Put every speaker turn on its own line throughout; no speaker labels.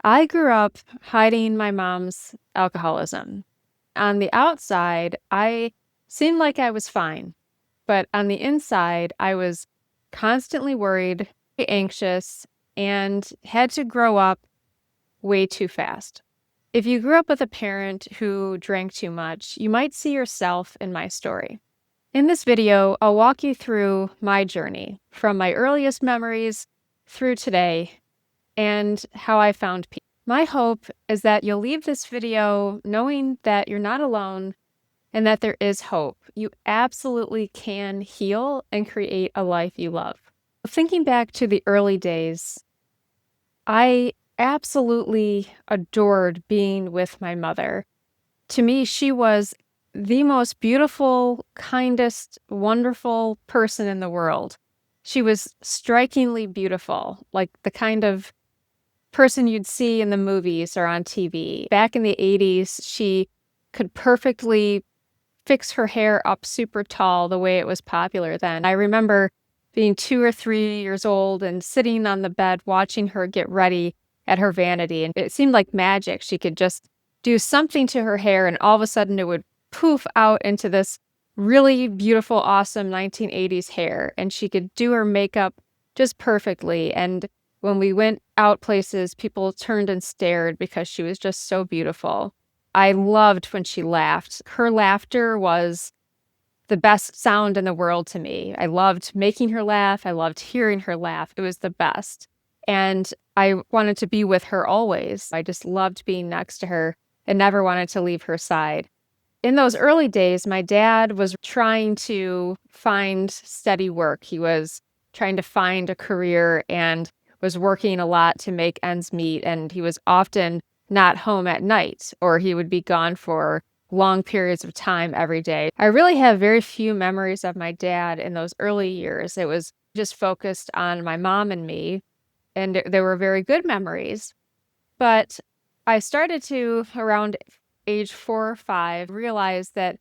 I grew up hiding my mom's alcoholism. On the outside, I seemed like I was fine, but on the inside, I was constantly worried, anxious, and had to grow up way too fast. If you grew up with a parent who drank too much, you might see yourself in my story. In this video, I'll walk you through my journey from my earliest memories through today and how I found peace. My hope is that you'll leave this video knowing that you're not alone and that there is hope. You absolutely can heal and create a life you love. Thinking back to the early days, I absolutely adored being with my mother. To me, she was the most beautiful, kindest, wonderful person in the world. She was strikingly beautiful, like the kind of person you'd see in the movies or on TV. Back in the 80s, she could perfectly fix her hair up super tall the way it was popular then. I remember being 2 or 3 years old and sitting on the bed watching her get ready at her vanity. And it seemed like magic. She could just do something to her hair and all of a sudden it would poof out into this really beautiful, awesome 1980s hair. And she could do her makeup just perfectly. And when we went out places, people turned and stared because she was just so beautiful. I loved when she laughed. Her laughter was the best sound in the world to me. I loved making her laugh. I loved hearing her laugh. It was the best. And I wanted to be with her always. I just loved being next to her and never wanted to leave her side. In those early days, my dad was trying to find steady work. He was trying to find a career and was working a lot to make ends meet. And he was often not home at night, or he would be gone for long periods of time every day. I really have very few memories of my dad in those early years. It was just focused on my mom and me, and they were very good memories. But I started to, around age 4 or 5, realize that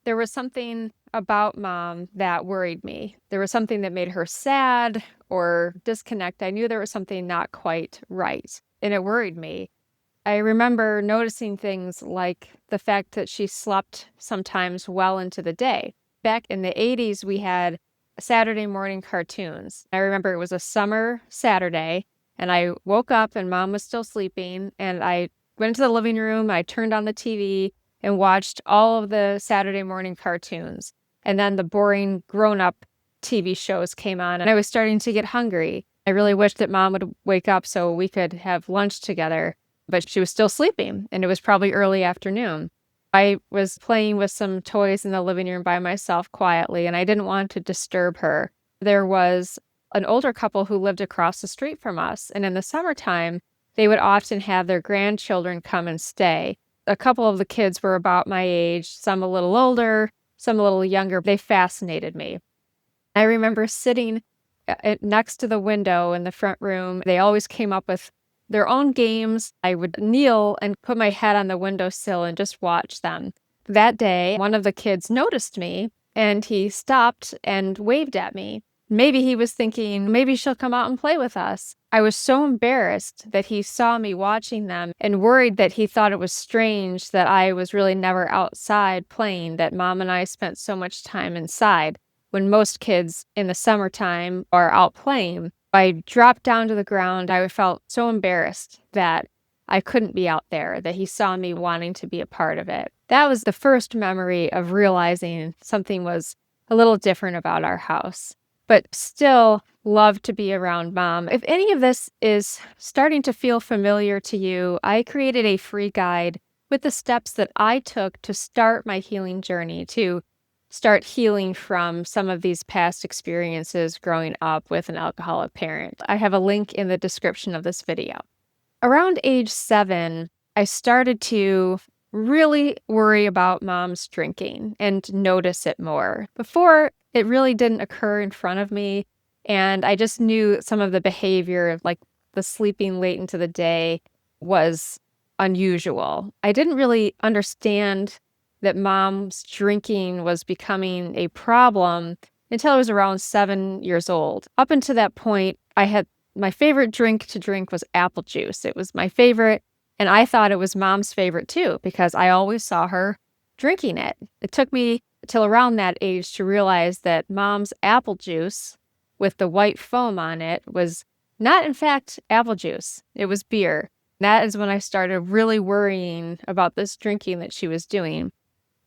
there was something about mom that worried me. There was something that made her sad or disconnect. I knew there was something not quite right, and it worried me. I remember noticing things like the fact that she slept sometimes well into the day. Back in the 80s, we had Saturday morning cartoons. I remember it was a summer Saturday, and I woke up and mom was still sleeping, and I went into the living room, I turned on the TV and watched all of the Saturday morning cartoons. And then the boring grown-up TV shows came on, and I was starting to get hungry. I really wished that mom would wake up so we could have lunch together. But she was still sleeping, and it was probably early afternoon. I was playing with some toys in the living room by myself quietly, and I didn't want to disturb her. There was an older couple who lived across the street from us, and in the summertime, they would often have their grandchildren come and stay. A couple of the kids were about my age, some a little older, some a little younger. They fascinated me. I remember sitting next to the window in the front room. They always came up with their own games. I would kneel and put my head on the windowsill and just watch them. That day, one of the kids noticed me and he stopped and waved at me. Maybe he was thinking, maybe she'll come out and play with us. I was so embarrassed that he saw me watching them and worried that he thought it was strange that I was really never outside playing, that mom and I spent so much time inside when most kids in the summertime are out playing. I dropped down to the ground. I felt so embarrassed that I couldn't be out there, that he saw me wanting to be a part of it. That was the first memory of realizing something was a little different about our house, but still loved to be around mom. If any of this is starting to feel familiar to you, I created a free guide with the steps that I took to start my healing journey, to start healing from some of these past experiences growing up with an alcoholic parent. I have a link in the description of this video. Around age 7, I started to really worry about mom's drinking and notice it more. Before, it really didn't occur in front of me, and I just knew some of the behavior, like the sleeping late into the day, was unusual. I didn't really understand that mom's drinking was becoming a problem until I was around 7 years old. Up until that point, I had My favorite drink to drink was apple juice. It was my favorite, and I thought it was mom's favorite too because I always saw her drinking it. It took me till around that age to realize that mom's apple juice with the white foam on it was not, in fact, apple juice. It was beer. That is when I started really worrying about this drinking that she was doing.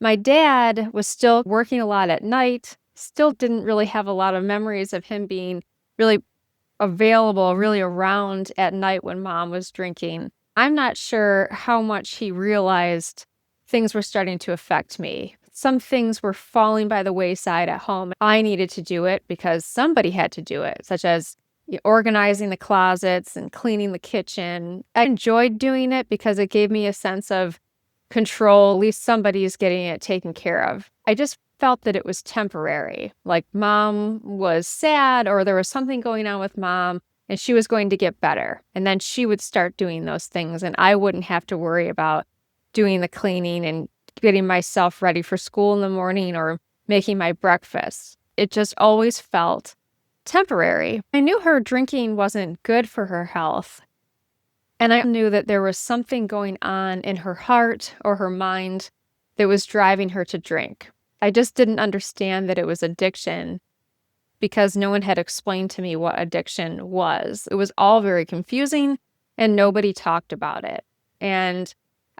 My dad was still working a lot at night, still didn't really have a lot of memories of him being really available, really around at night when mom was drinking. I'm not sure how much he realized things were starting to affect me. Some things were falling by the wayside at home. I needed to do it because somebody had to do it, such as organizing the closets and cleaning the kitchen. I enjoyed doing it because it gave me a sense of control. At least somebody is getting it taken care of. I just felt that it was temporary. Like mom was sad or there was something going on with mom and she was going to get better. And then she would start doing those things and I wouldn't have to worry about doing the cleaning and getting myself ready for school in the morning or making my breakfast. It just always felt temporary. I knew her drinking wasn't good for her health. And I knew that there was something going on in her heart or her mind that was driving her to drink. I just didn't understand that it was addiction because no one had explained to me what addiction was. It was all very confusing and nobody talked about it. And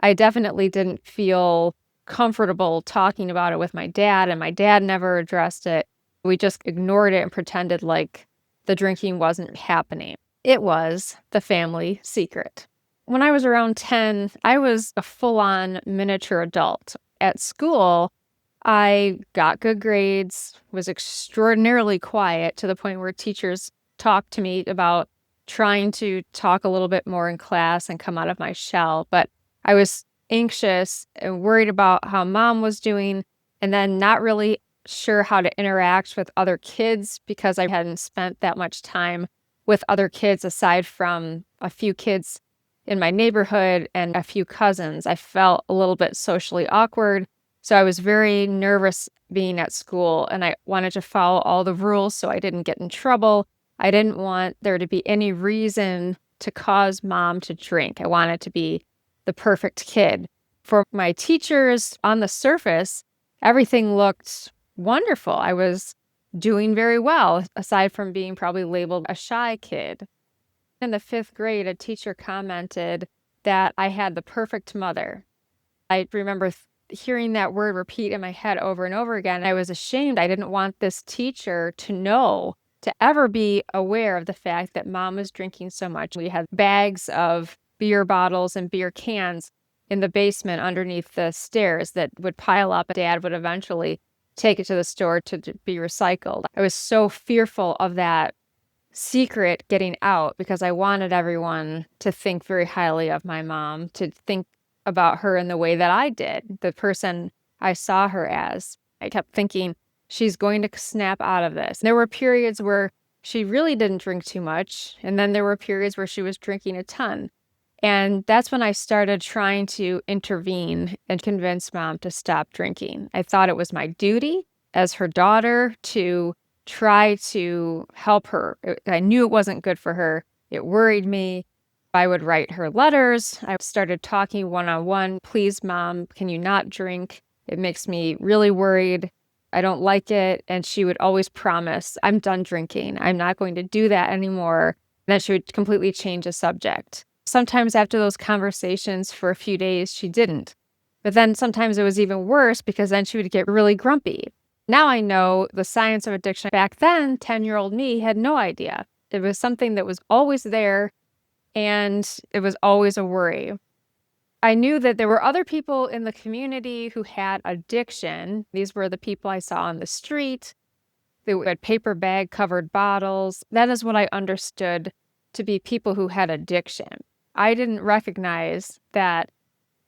I definitely didn't feel comfortable talking about it with my dad, and my dad never addressed it. We just ignored it and pretended like the drinking wasn't happening. It was the family secret. When I was around 10, I was a full-on miniature adult. At school, I got good grades, was extraordinarily quiet to the point where teachers talked to me about trying to talk a little bit more in class and come out of my shell. But I was anxious and worried about how mom was doing, and then not really sure how to interact with other kids because I hadn't spent that much time with other kids aside from a few kids in my neighborhood and a few cousins. I felt a little bit socially awkward. So I was very nervous being at school and I wanted to follow all the rules so I didn't get in trouble. I didn't want there to be any reason to cause mom to drink. I wanted to be the perfect kid. For my teachers, on the surface, everything looked wonderful. I was doing very well, aside from being probably labeled a shy kid. In the 5th grade, a teacher commented that I had the perfect mother. I remember hearing that word repeat in my head over and over again. I was ashamed. I didn't want this teacher to know, to ever be aware of the fact that mom was drinking so much. We had bags of beer bottles and beer cans in the basement underneath the stairs that would pile up. Dad would eventually take it to the store to be recycled. I was so fearful of that secret getting out because I wanted everyone to think very highly of my mom, to think about her in the way that I did, the person I saw her as. I kept thinking, she's going to snap out of this. There were periods where she really didn't drink too much, and then there were periods where she was drinking a ton. And that's when I started trying to intervene and convince mom to stop drinking. I thought it was my duty as her daughter to try to help her. I knew it wasn't good for her. It worried me. I would write her letters. I started talking one-on-one. Please, mom, can you not drink? It makes me really worried. I don't like it. And she would always promise, I'm done drinking. I'm not going to do that anymore. And then she would completely change the subject. Sometimes after those conversations for a few days, she didn't. But then sometimes it was even worse because then she would get really grumpy. Now I know the science of addiction. Back then, 10-year-old me had no idea. It was something that was always there, and it was always a worry. I knew that there were other people in the community who had addiction. These were the people I saw on the street. They had paper bag covered bottles. That is what I understood to be people who had addiction. I didn't recognize that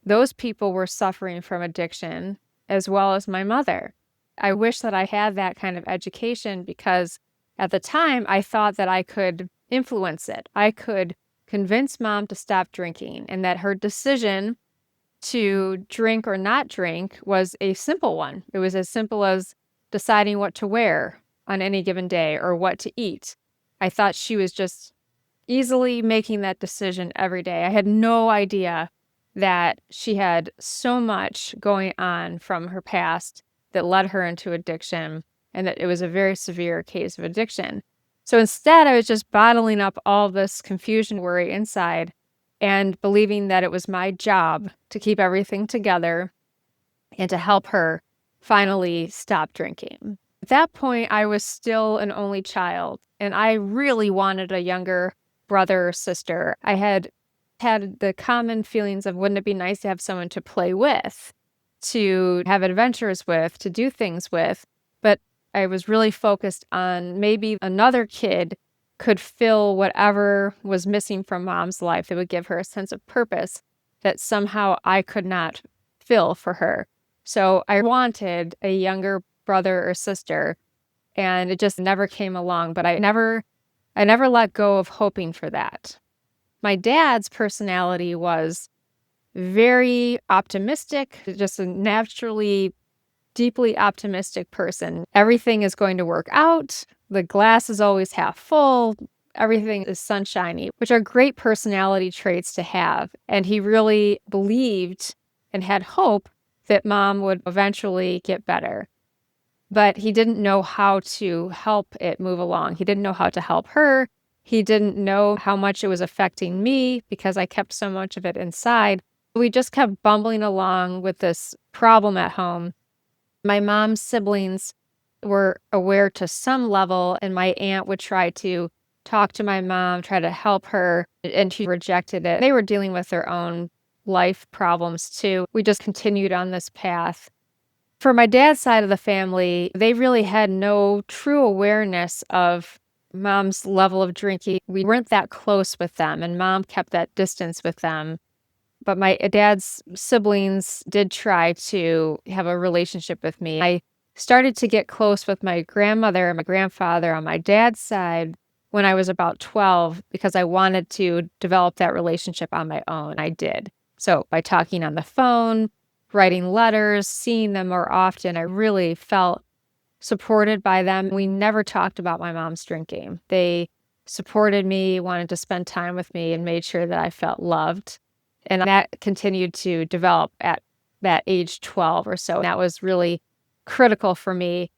those people were suffering from addiction as well as my mother. I wish that I had that kind of education because at the time I thought that I could influence it. I could convince mom to stop drinking and that her decision to drink or not drink was a simple one. It was as simple as deciding what to wear on any given day or what to eat. I thought she was just easily making that decision every day. I had no idea that she had so much going on from her past that led her into addiction and that it was a very severe case of addiction. So instead, I was just bottling up all this confusion, worry inside and believing that it was my job to keep everything together and to help her finally stop drinking. At that point, I was still an only child, and I really wanted a younger brother or sister. I had the common feelings of wouldn't it be nice to have someone to play with, to have adventures with, to do things with, but I was really focused on maybe another kid could fill whatever was missing from mom's life. That would give her a sense of purpose that somehow I could not fill for her. So I wanted a younger brother or sister, and it just never came along, but I never let go of hoping for that. My dad's personality was very optimistic, just a naturally deeply optimistic person. Everything is going to work out. The glass is always half full. Everything is sunshiny, which are great personality traits to have. And he really believed and had hope that mom would eventually get better. But he didn't know how to help it move along. He didn't know how to help her. He didn't know how much it was affecting me because I kept so much of it inside. We just kept bumbling along with this problem at home. My mom's siblings were aware to some level, and my aunt would try to talk to my mom, try to help her, and she rejected it. They were dealing with their own life problems too. We just continued on this path. For my dad's side of the family, they really had no true awareness of mom's level of drinking. We weren't that close with them, and mom kept that distance with them. But my dad's siblings did try to have a relationship with me. I started to get close with my grandmother and my grandfather on my dad's side when I was about 12 because I wanted to develop that relationship on my own. I did. So by talking on the phone, writing letters, seeing them more often, I really felt supported by them. We never talked about my mom's drinking. They supported me, wanted to spend time with me, and made sure that I felt loved. And that continued to develop at that age 12 or so. That was really critical for me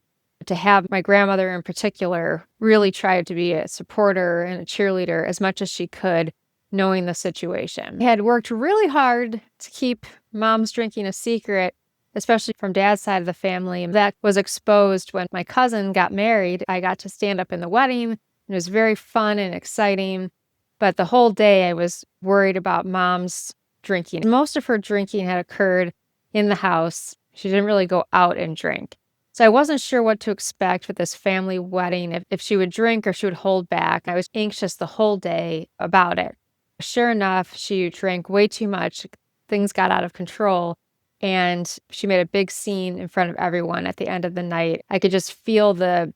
to have my grandmother in particular really try to be a supporter and a cheerleader as much as she could, knowing the situation. I had worked really hard to keep mom's drinking a secret, especially from dad's side of the family. That was exposed when my cousin got married. I got to stand up in the wedding. It was very fun and exciting. But the whole day I was worried about mom's drinking. Most of her drinking had occurred in the house. She didn't really go out and drink. So I wasn't sure what to expect with this family wedding, if she would drink or she would hold back. I was anxious the whole day about it. Sure enough, she drank way too much. Things got out of control. And she made a big scene in front of everyone at the end of the night. I could just feel the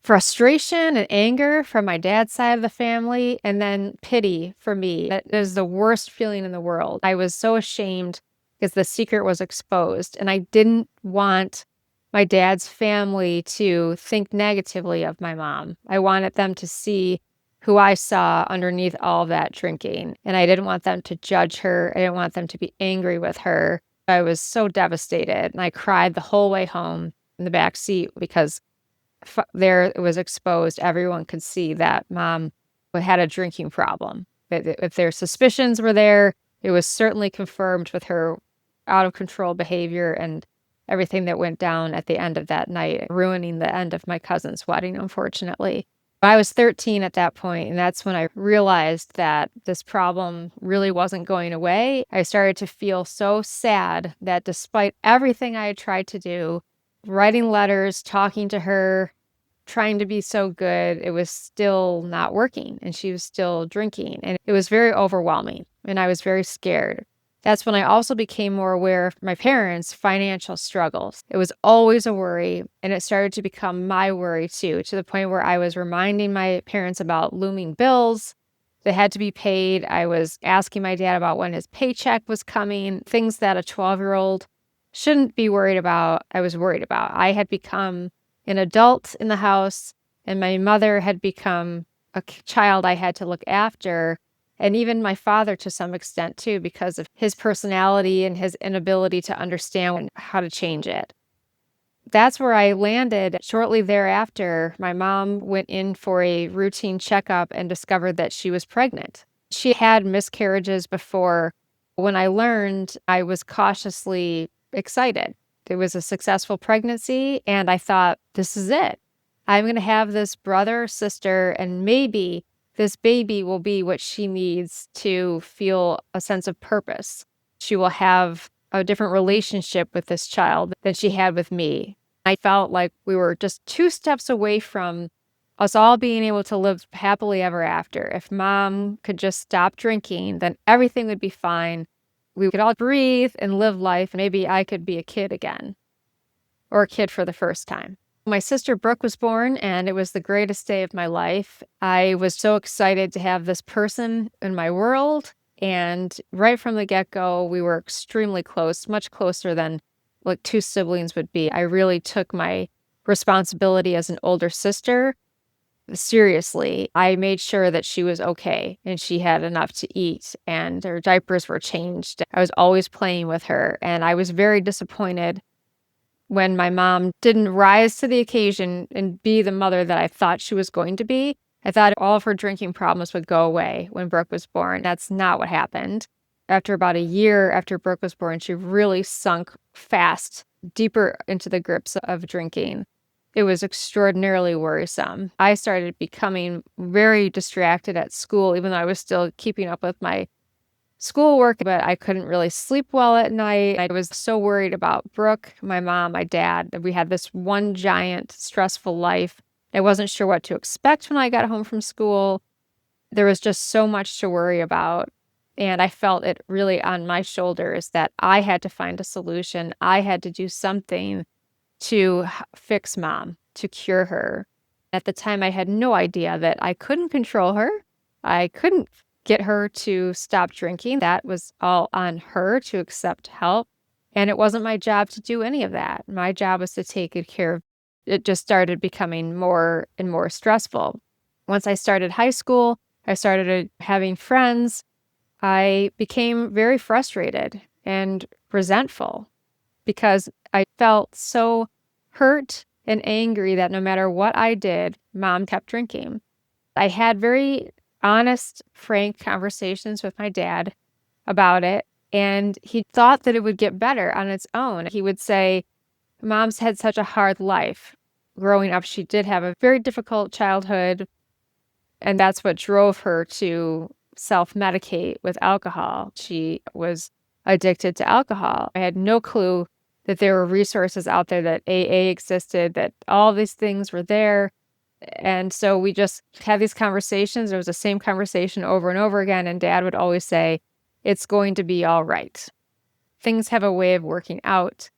frustration and anger from my dad's side of the family, and then pity for me. That is the worst feeling in the world. I was so ashamed because the secret was exposed, and I didn't want my dad's family to think negatively of my mom. I wanted them to see who I saw underneath all of that drinking, and I didn't want them to judge her. I didn't want them to be angry with her. I was so devastated, and I cried the whole way home in the back seat because there it was exposed. Everyone could see that mom had a drinking problem. If their suspicions were there, it was certainly confirmed with her out of control behavior and everything that went down at the end of that night, ruining the end of my cousin's wedding, unfortunately. I was 13 at that point, and that's when I realized that this problem really wasn't going away. I started to feel so sad that despite everything I had tried to do, writing letters, talking to her, trying to be so good, it was still not working, and she was still drinking, and it was very overwhelming, and I was very scared. That's when I also became more aware of my parents' financial struggles. It was always a worry, and it started to become my worry too, to the point where I was reminding my parents about looming bills that had to be paid. I was asking my dad about when his paycheck was coming, things that a 12-year-old shouldn't be worried about, I was worried about. I had become an adult in the house, and my mother had become child I had to look after, and even my father to some extent too, because of his personality and his inability to understand how to change it. That's where I landed. Shortly thereafter, my mom went in for a routine checkup and discovered that she was pregnant. She had miscarriages before. When I learned, I was cautiously excited. It was a successful pregnancy, and I thought, this is it. I'm going to have this brother or sister, and maybe this baby will be what she needs to feel a sense of purpose. She will have a different relationship with this child than she had with me. I felt like we were just 2 steps away from us all being able to live happily ever after. If mom could just stop drinking, then everything would be fine. We could all breathe and live life. Maybe I could be a kid again, or a kid for the first time. My sister Brooke was born, and it was the greatest day of my life. I was so excited to have this person in my world. And right from the get-go, we were extremely close, much closer than like 2 siblings would be. I really took my responsibility as an older sister seriously. I made sure that she was okay and she had enough to eat and her diapers were changed. I was always playing with her, and I was very disappointed when my mom didn't rise to the occasion and be the mother that I thought she was going to be. I thought all of her drinking problems would go away when Brooke was born. That's not what happened. After about a year after Brooke was born, she really sunk fast, deeper into the grips of drinking. It was extraordinarily worrisome. I started becoming very distracted at school, even though I was still keeping up with my schoolwork, but I couldn't really sleep well at night. I was so worried about Brooke, my mom, my dad. We had this one giant stressful life. I wasn't sure what to expect when I got home from school. There was just so much to worry about. And I felt it really on my shoulders that I had to find a solution. I had to do something to fix mom, to cure her. At the time, I had no idea that I couldn't control her. I couldn't get her to stop drinking. That was all on her to accept help. And it wasn't my job to do any of that. My job was to take good care of it. Just started becoming more and more stressful. Once I started high school, I started having friends. I became very frustrated and resentful because I felt so hurt and angry that no matter what I did, mom kept drinking. I had very honest, frank conversations with my dad about it, and he thought that it would get better on its own. He would say, mom's had such a hard life. Growing up, she did have a very difficult childhood, and that's what drove her to self-medicate with alcohol. She was addicted to alcohol. I had no clue that there were resources out there, that AA existed, that all these things were there. And so we just had these conversations. It was the same conversation over and over again. And dad would always say, it's going to be all right. Things have a way of working out.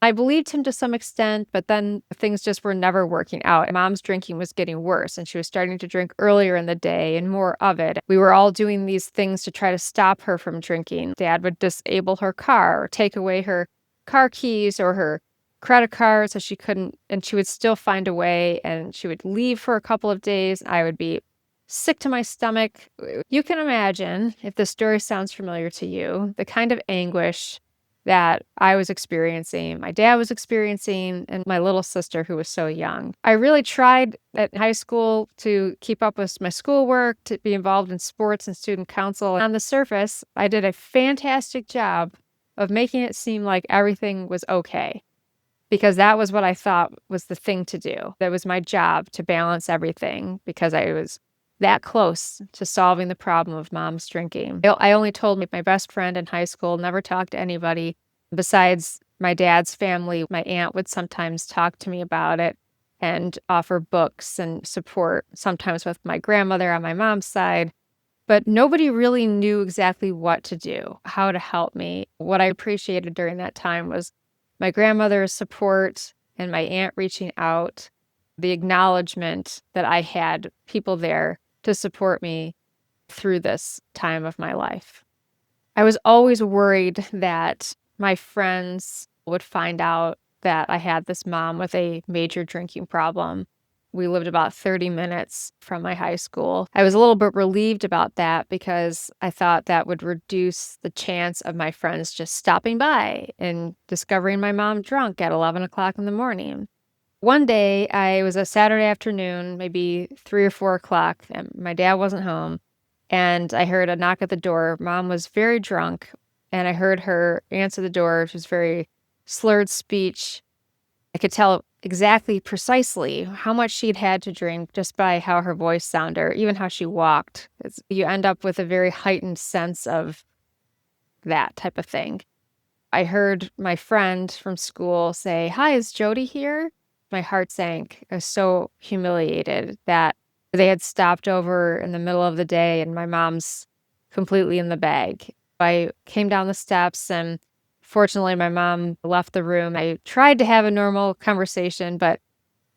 I believed him to some extent, but then things just were never working out. Mom's drinking was getting worse, and she was starting to drink earlier in the day and more of it. We were all doing these things to try to stop her from drinking. Dad would disable her car or take away her car keys or her credit card so she couldn't, and she would still find a way, and she would leave for a couple of days. I would be sick to my stomach. You can imagine, if the story sounds familiar to you, the kind of anguish that I was experiencing, my dad was experiencing, and my little sister who was so young. I really tried at high school to keep up with my schoolwork, to be involved in sports and student council. On the surface, I did a fantastic job of making it seem like everything was okay, because that was what I thought was the thing to do. That was my job, to balance everything, because I was that close to solving the problem of mom's drinking. I only told my best friend in high school, never talked to anybody besides my dad's family. My aunt would sometimes talk to me about it and offer books and support, sometimes with my grandmother on my mom's side. But nobody really knew exactly what to do, how to help me. What I appreciated during that time was my grandmother's support and my aunt reaching out, the acknowledgement that I had people there to support me through this time of my life. I was always worried that my friends would find out that I had this mom with a major drinking problem. We lived about 30 minutes from my high school. I was a little bit relieved about that because I thought that would reduce the chance of my friends just stopping by and discovering my mom drunk at 11 o'clock in the morning. One day, I was a Saturday afternoon, maybe 3 or 4 o'clock, and my dad wasn't home, and I heard a knock at the door. Mom was very drunk, and I heard her answer the door. She was very slurred speech. I could tell exactly, precisely how much she'd had to drink just by how her voice sounded or even how she walked. You end up with a very heightened sense of that type of thing. I heard my friend from school say, "Hi, is Jody here?" My heart sank. I was so humiliated that they had stopped over in the middle of the day and my mom's completely in the bag. I came down the steps and fortunately my mom left the room. I tried to have a normal conversation, but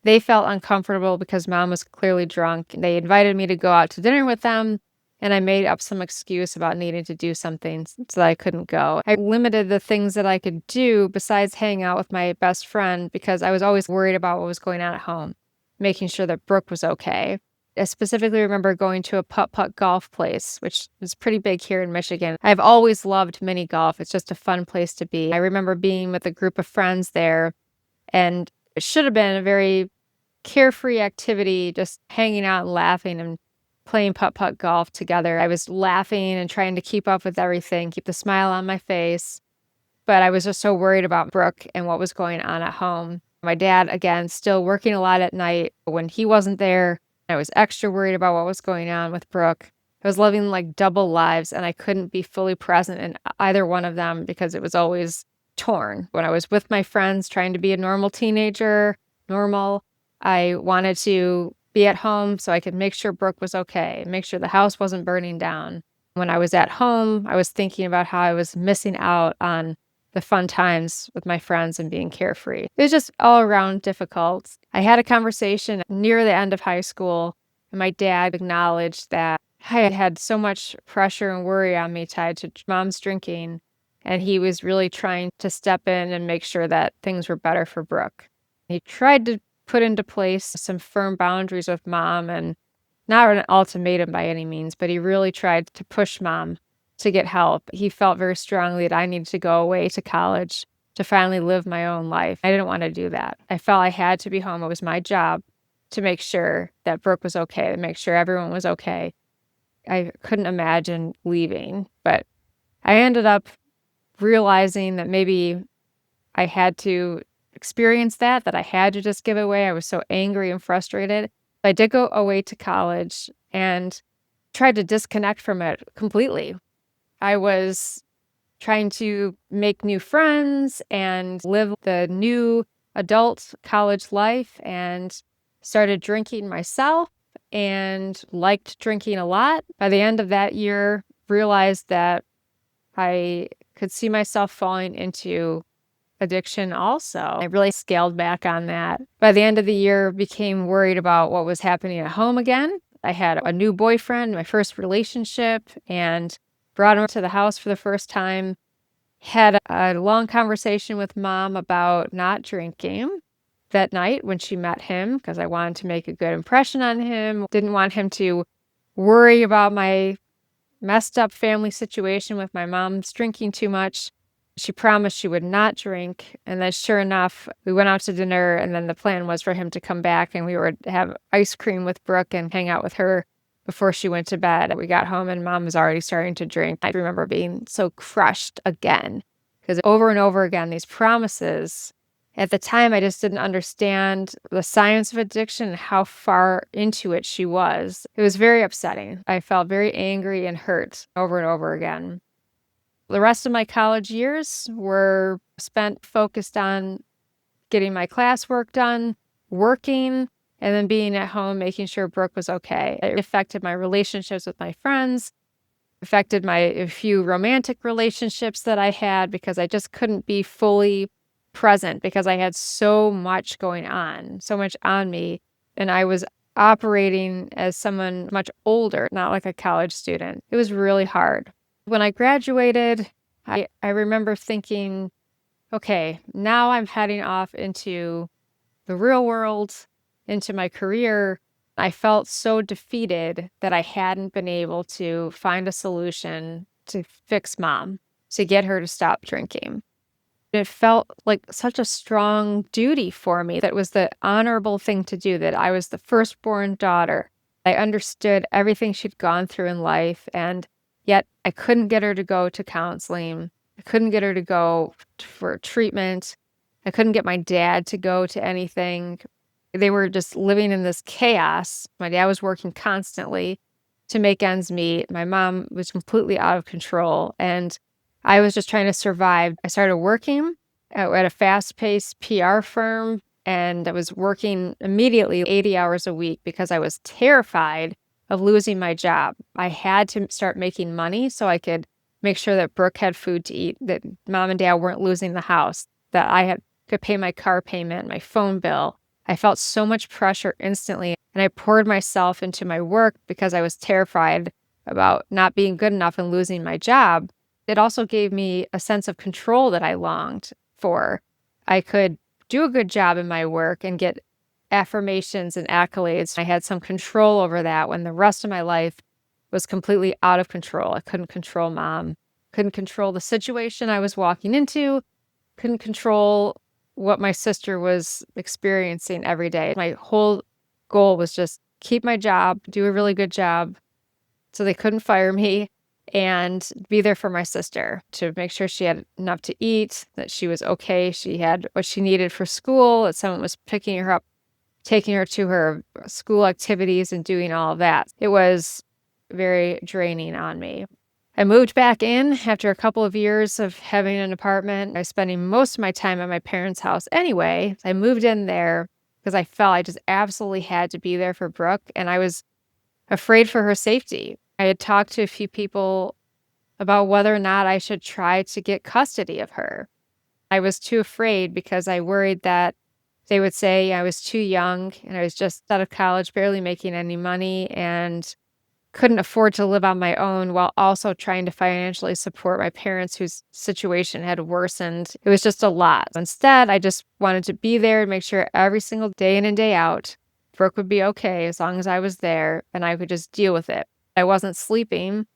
they felt uncomfortable because mom was clearly drunk. They invited me to go out to dinner with them, and I made up some excuse about needing to do something so that I couldn't go. I limited the things that I could do besides hang out with my best friend because I was always worried about what was going on at home, making sure that Brooke was okay. I specifically remember going to a putt-putt golf place, which is pretty big here in Michigan. I've always loved mini golf. It's just a fun place to be. I remember being with a group of friends there, and it should have been a very carefree activity, just hanging out and laughing and playing putt-putt golf together. I was laughing and trying to keep up with everything, keep the smile on my face, but I was just so worried about Brooke and what was going on at home. My dad, again, still working a lot at night. When he wasn't there, I was extra worried about what was going on with Brooke. I was living like double lives, and I couldn't be fully present in either one of them because it was always torn. When I was with my friends trying to be a normal teenager, normal, I wanted to be at home so I could make sure Brooke was okay, make sure the house wasn't burning down. When I was at home, I was thinking about how I was missing out on the fun times with my friends and being carefree. It was just all around difficult. I had a conversation near the end of high school, and my dad acknowledged that I had so much pressure and worry on me tied to mom's drinking, and he was really trying to step in and make sure that things were better for Brooke. He tried to put into place some firm boundaries with mom and not an ultimatum by any means, but he really tried to push mom to get help. He felt very strongly that I needed to go away to college to finally live my own life. I didn't want to do that. I felt I had to be home. It was my job to make sure that Brooke was okay, to make sure everyone was okay. I couldn't imagine leaving, but I ended up realizing that maybe I had to experience that I had to just give it away. I was so angry and frustrated. I did go away to college and tried to disconnect from it completely. I was trying to make new friends and live the new adult college life and started drinking myself and liked drinking a lot. By the end of that year, realized that I could see myself falling into addiction also. I really scaled back on that. By the end of the year, became worried about what was happening at home again. I had a new boyfriend, my first relationship, and brought him to the house for the first time. Had a long conversation with mom about not drinking that night when she met him because I wanted to make a good impression on him. Didn't want him to worry about my messed up family situation with my mom's drinking too much. She promised she would not drink. And then sure enough, we went out to dinner and then the plan was for him to come back and we would have ice cream with Brooke and hang out with her before she went to bed. We got home and mom was already starting to drink. I remember being so crushed again because over and over again, these promises. At the time, I just didn't understand the science of addiction and how far into it she was. It was very upsetting. I felt very angry and hurt over and over again. The rest of my college years were spent focused on getting my classwork done, working, and then being at home, making sure Brooke was okay. It affected my relationships with my friends, affected my a few romantic relationships that I had because I just couldn't be fully present because I had so much going on, so much on me, and I was operating as someone much older, not like a college student. It was really hard. When I graduated, I remember thinking, okay, now I'm heading off into the real world, into my career, I felt so defeated that I hadn't been able to find a solution to fix mom, to get her to stop drinking. It felt like such a strong duty for me. That was the honorable thing to do, that I was the firstborn daughter. I understood everything she'd gone through in life, and yet I couldn't get her to go to counseling. I couldn't get her to go for treatment. I couldn't get my dad to go to anything. They were just living in this chaos. My dad was working constantly to make ends meet. My mom was completely out of control, and I was just trying to survive. I started working at a fast-paced PR firm, and I was working immediately 80 hours a week because I was terrified of losing my job. I had to start making money so I could make sure that Brooke had food to eat, that mom and dad weren't losing the house, that could pay my car payment, my phone bill. I felt so much pressure instantly, and I poured myself into my work because I was terrified about not being good enough and losing my job. It also gave me a sense of control that I longed for. I could do a good job in my work and get affirmations and accolades. I had some control over that when the rest of my life was completely out of control. I couldn't control mom, couldn't control the situation I was walking into, couldn't control what my sister was experiencing every day. My whole goal was just keep my job, do a really good job so they couldn't fire me, and be there for my sister to make sure she had enough to eat, that she was okay, she had what she needed for school, that someone was picking her up, taking her to her school activities and doing all of that. It was very draining on me. I moved back in after a couple of years of having an apartment. I was spending most of my time at my parents' house anyway. I moved in there because I felt I just absolutely had to be there for Brooke, and I was afraid for her safety. I had talked to a few people about whether or not I should try to get custody of her. I was too afraid because I worried that they would say I was too young and I was just out of college, barely making any money, and couldn't afford to live on my own while also trying to financially support my parents whose situation had worsened. It was just a lot. Instead, I just wanted to be there and make sure every single day in and day out, Brooke would be okay as long as I was there and I could just deal with it. I wasn't sleeping.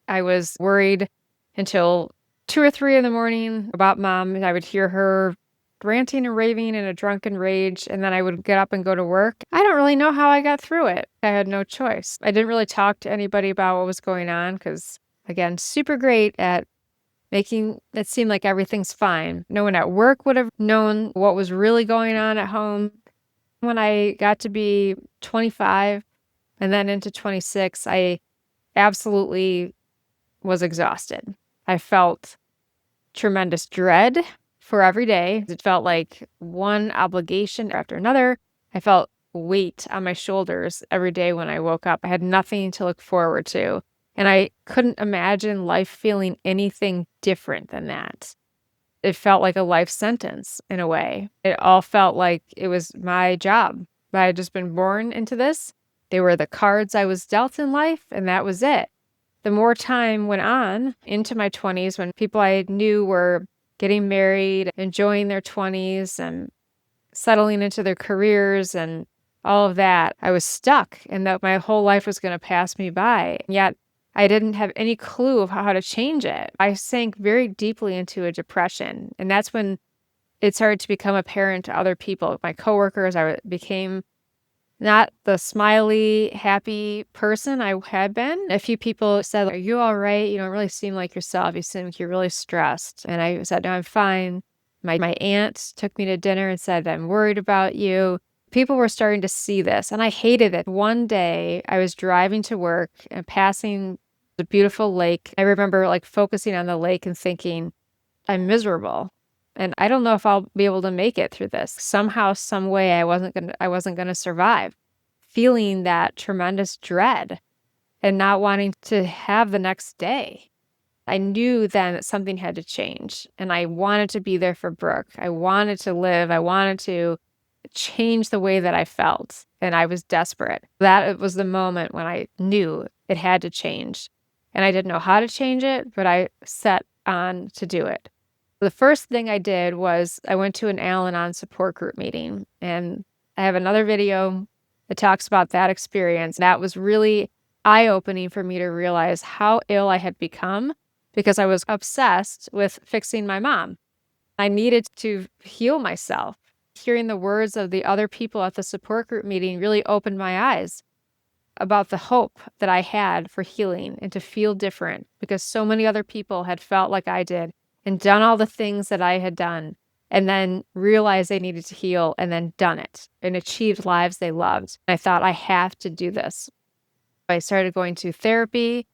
I was worried until 2 or 3 in the morning about mom, and I would hear her ranting and raving in a drunken rage, and then I would get up and go to work. I don't really know how I got through it. I had no choice. I didn't really talk to anybody about what was going on because, again, super great at making it seem like everything's fine. No one at work would have known what was really going on at home. When I got to be 25 and then into 26, I absolutely was exhausted. I felt tremendous dread for every day. It felt like one obligation after another. I felt weight on my shoulders every day when I woke up. I had nothing to look forward to. And I couldn't imagine life feeling anything different than that. It felt like a life sentence in a way. It all felt like it was my job. I had just been born into this. They were the cards I was dealt in life, and that was it. The more time went on into my 20s, when people I knew were getting married, enjoying their 20s, and settling into their careers and all of that, I was stuck and that my whole life was going to pass me by. Yet I didn't have any clue of how to change it. I sank very deeply into a depression, and that's when it started to become apparent to other people. My coworkers, I became not the smiley, happy person I had been. A few people said, "Are you all right? You don't really seem like yourself. You seem like you're really stressed." And I said, "No, I'm fine." My aunt took me to dinner and said, "I'm worried about you." People were starting to see this, and I hated it. One day, I was driving to work and passing the beautiful lake. I remember focusing on the lake and thinking, I'm miserable. And I don't know if I'll be able to make it through this. Somehow, some way I wasn't gonna survive. Feeling that tremendous dread and not wanting to have the next day. I knew then that something had to change, and I wanted to be there for Brooke. I wanted to live. I wanted to change the way that I felt, and I was desperate. That was the moment when I knew it had to change. And I didn't know how to change it, but I set on to do it. The first thing I did was I went to an Al-Anon support group meeting, and I have another video that talks about that experience. That was really eye-opening for me to realize how ill I had become because I was obsessed with fixing my mom. I needed to heal myself. Hearing the words of the other people at the support group meeting really opened my eyes about the hope that I had for healing and to feel different because so many other people had felt like I did and done all the things that I had done and then realized they needed to heal and then done it and achieved lives they loved. I thought, I have to do this. I started going to therapy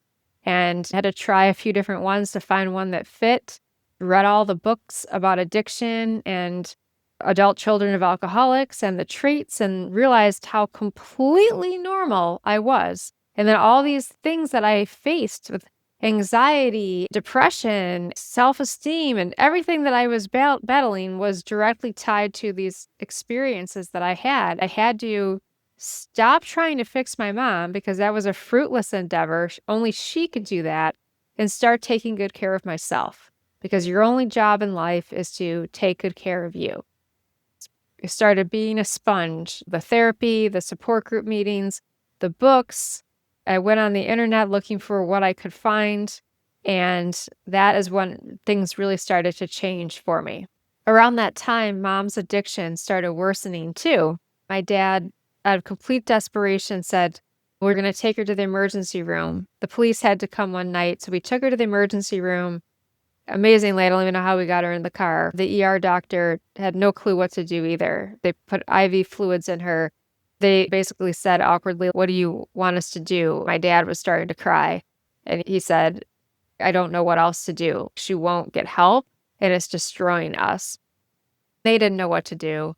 and had to try a few different ones to find one that fit. Read all the books about addiction and adult children of alcoholics and the traits and realized how completely normal I was. And then all these things that I faced with anxiety, depression, self-esteem, and everything that I was battling was directly tied to these experiences that I had. I had to stop trying to fix my mom because that was a fruitless endeavor. Only she could do that, and start taking good care of myself because your only job in life is to take good care of you. I started being a sponge. The therapy, the support group meetings, the books. I went on the internet looking for what I could find, and that is when things really started to change for me. Around that time, mom's addiction started worsening too. My dad, out of complete desperation, said, "We're going to take her to the emergency room." The police had to come one night, so we took her to the emergency room. Amazingly, I don't even know how we got her in the car. The ER doctor had no clue what to do either. They put IV fluids in her. They basically said awkwardly, "What do you want us to do?" My dad was starting to cry, and he said, "I don't know what else to do. She won't get help, and it's destroying us." They didn't know what to do.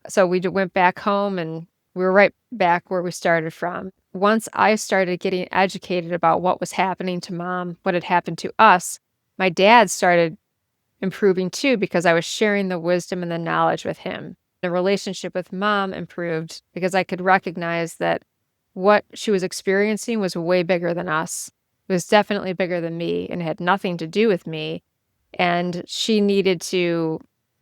So we went back home, and we were right back where we started from. Once I started getting educated about what was happening to mom, what had happened to us, my dad started improving too because I was sharing the wisdom and the knowledge with him. The relationship with mom improved because I could recognize that what she was experiencing was way bigger than us. It was definitely bigger than me and had nothing to do with me. And she needed to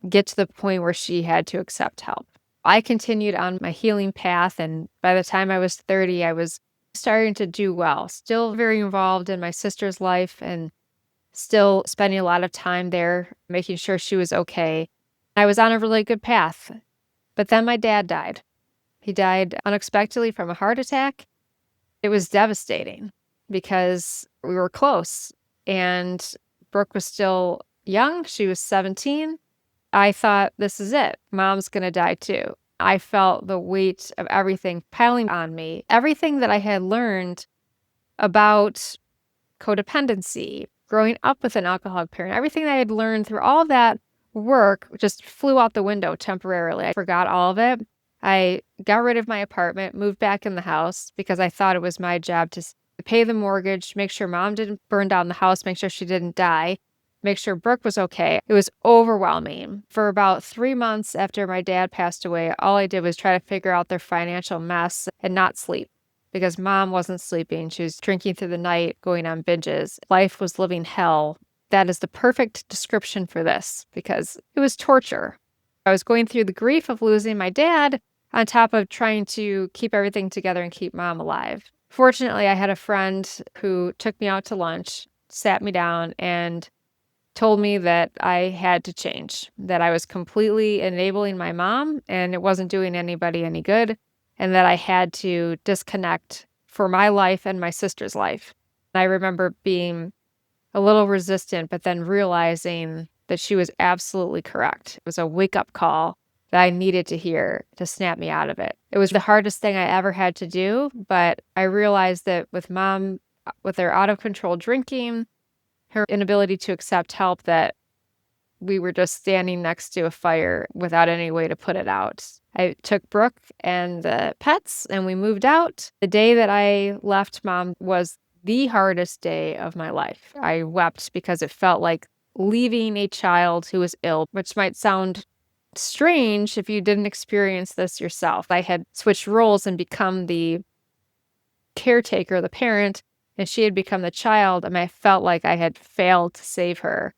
get to the point where she had to accept help. I continued on my healing path, and by the time I was 30, I was starting to do well, still very involved in my sister's life and still spending a lot of time there, making sure she was okay. I was on a really good path. But then my dad died. He died unexpectedly from a heart attack. It was devastating because we were close and Brooke was still young. She was 17. I thought, this is it. Mom's going to die too. I felt the weight of everything piling on me. Everything that I had learned about codependency, growing up with an alcoholic parent, everything that I had learned through all of that work just flew out the window temporarily. I forgot all of it. I got rid of my apartment, moved back in the house because I thought it was my job to pay the mortgage, make sure mom didn't burn down the house, make sure she didn't die, make sure Brooke was okay. It was overwhelming. For about 3 months after my dad passed away, all I did was try to figure out their financial mess and not sleep because mom wasn't sleeping. She was drinking through the night, going on binges. Life was living hell. That is the perfect description for this because it was torture. I was going through the grief of losing my dad on top of trying to keep everything together and keep mom alive. Fortunately, I had a friend who took me out to lunch, sat me down, and told me that I had to change, that I was completely enabling my mom and it wasn't doing anybody any good, and that I had to disconnect for my life and my sister's life. And I remember being a little resistant, but then realizing that she was absolutely correct. It was a wake-up call that I needed to hear to snap me out of it. It was the hardest thing I ever had to do, but I realized that with mom, with her out-of-control drinking, her inability to accept help, that we were just standing next to a fire without any way to put it out. I took Brooke and the pets and we moved out. The day that I left mom was the hardest day of my life. I wept because it felt like leaving a child who was ill, which might sound strange if you didn't experience this yourself. I had switched roles and become the caretaker, the parent, and she had become the child, and I felt like I had failed to save her.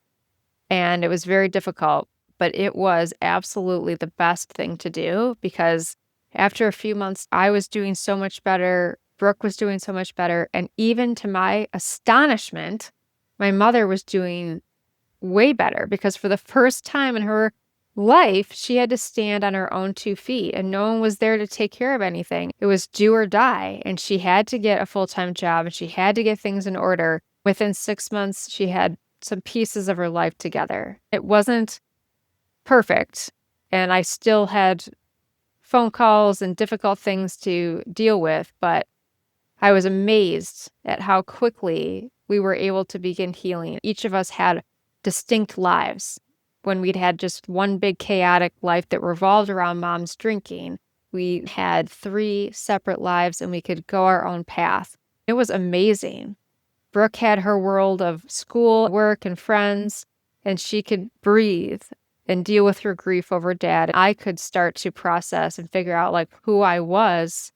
And it was very difficult, but it was absolutely the best thing to do because After a few months, I was doing so much better. Brooke was doing so much better. And even to my astonishment, my mother was doing way better because for the first time in her life, she had to stand on her own 2 feet and no one was there to take care of anything. It was do or die. And she had to get a full-time job and she had to get things in order. Within 6 months, she had some pieces of her life together. It wasn't perfect. And I still had phone calls and difficult things to deal with, but I was amazed at how quickly we were able to begin healing. Each of us had distinct lives. When we'd had just one big chaotic life that revolved around mom's drinking, we had 3 separate lives and we could go our own path. It was amazing. Brooke had her world of school, work, and friends, and she could breathe and deal with her grief over dad. I could start to process and figure out like who I was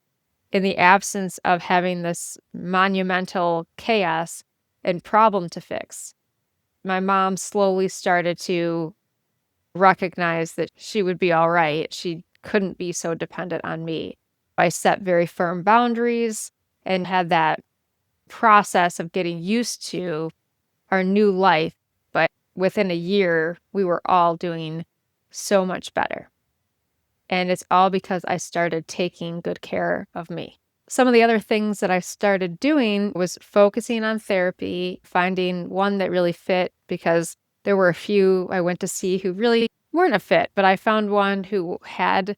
in the absence of having this monumental chaos and problem to fix. My mom slowly started to recognize that she would be all right. She couldn't be so dependent on me. I set very firm boundaries and had that process of getting used to our new life. But within a year, we were all doing so much better. And it's all because I started taking good care of me. Some of the other things that I started doing was focusing on therapy, finding one that really fit because there were a few I went to see who really weren't a fit, but I found one who had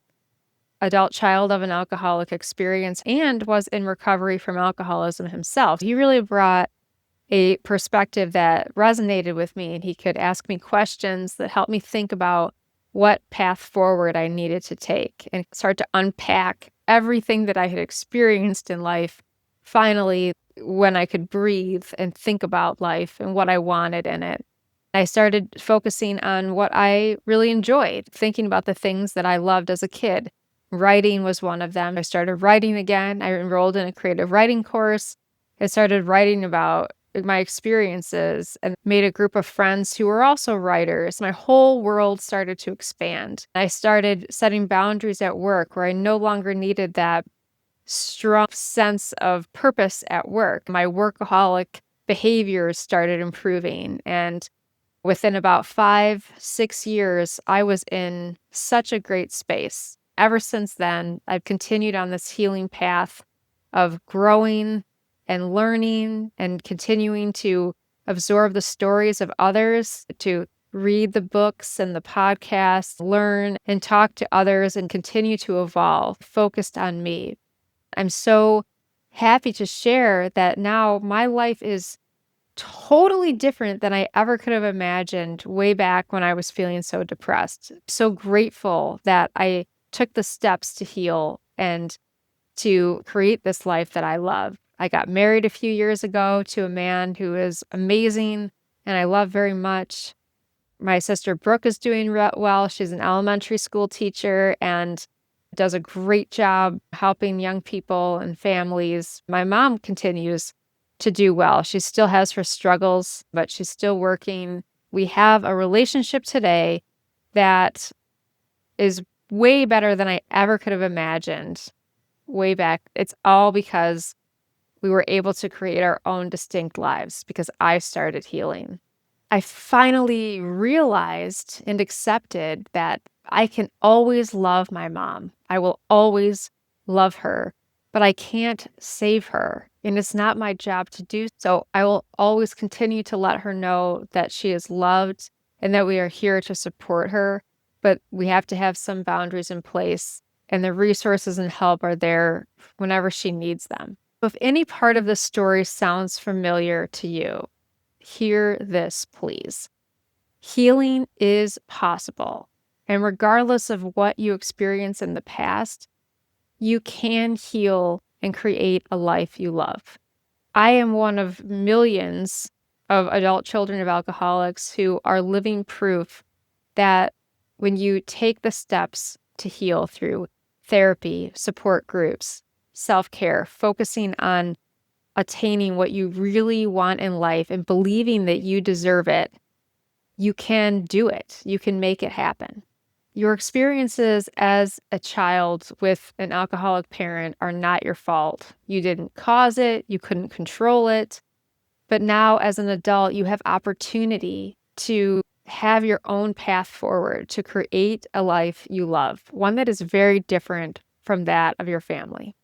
adult child of an alcoholic experience and was in recovery from alcoholism himself. He really brought a perspective that resonated with me, and he could ask me questions that helped me think about what path forward I needed to take and start to unpack everything that I had experienced in life. Finally, when I could breathe and think about life and what I wanted in it, I started focusing on what I really enjoyed, thinking about the things that I loved as a kid. Writing was one of them. I started writing again. I enrolled in a creative writing course. I started writing about my experiences and made a group of friends who were also writers. My whole world started to expand. I started setting boundaries at work where I no longer needed that strong sense of purpose at work. My workaholic behaviors started improving. And within about 5-6 years, I was in such a great space. Ever since then, I've continued on this healing path of growing and learning and continuing to absorb the stories of others, to read the books and the podcasts, learn and talk to others and continue to evolve, focused on me. I'm so happy to share that now my life is totally different than I ever could have imagined way back when I was feeling so depressed. So grateful that I took the steps to heal and to create this life that I love. I got married a few years ago to a man who is amazing and I love very much. My sister Brooke is doing well. She's an elementary school teacher and does a great job helping young people and families. My mom continues to do well. She still has her struggles, but she's still working. We have a relationship today that is way better than I ever could have imagined way back. It's all because we were able to create our own distinct lives because I started healing. I finally realized and accepted that I can always love my mom. I will always love her, but I can't save her. And it's not my job to do so. I will always continue to let her know that she is loved and that we are here to support her. But we have to have some boundaries in place, and the resources and help are there whenever she needs them. If any part of the story sounds familiar to you, hear this, please. Healing is possible. And regardless of what you experience in the past, you can heal and create a life you love. I am one of millions of adult children of alcoholics who are living proof that when you take the steps to heal through therapy, support groups, self-care, focusing on attaining what you really want in life and believing that you deserve it, you can do it. You can make it happen. Your experiences as a child with an alcoholic parent are not your fault. You didn't cause it, you couldn't control it. But now, as an adult, you have opportunity to have your own path forward, to create a life you love, one that is very different from that of your family.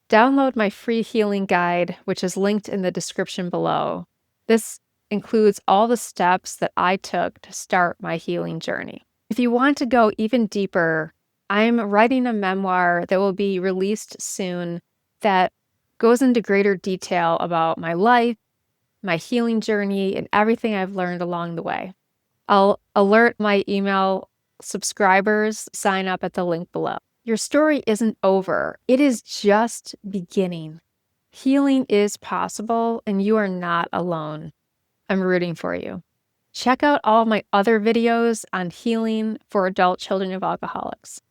Download my free healing guide, which is linked in the description below. This includes all the steps that I took to start my healing journey. If you want to go even deeper, I'm writing a memoir that will be released soon that goes into greater detail about my life, my healing journey, and everything I've learned along the way. I'll alert my email subscribers, sign up at the link below. Your story isn't over. It is just beginning. Healing is possible, and you are not alone. I'm rooting for you. Check out all of my other videos on healing for adult children of alcoholics.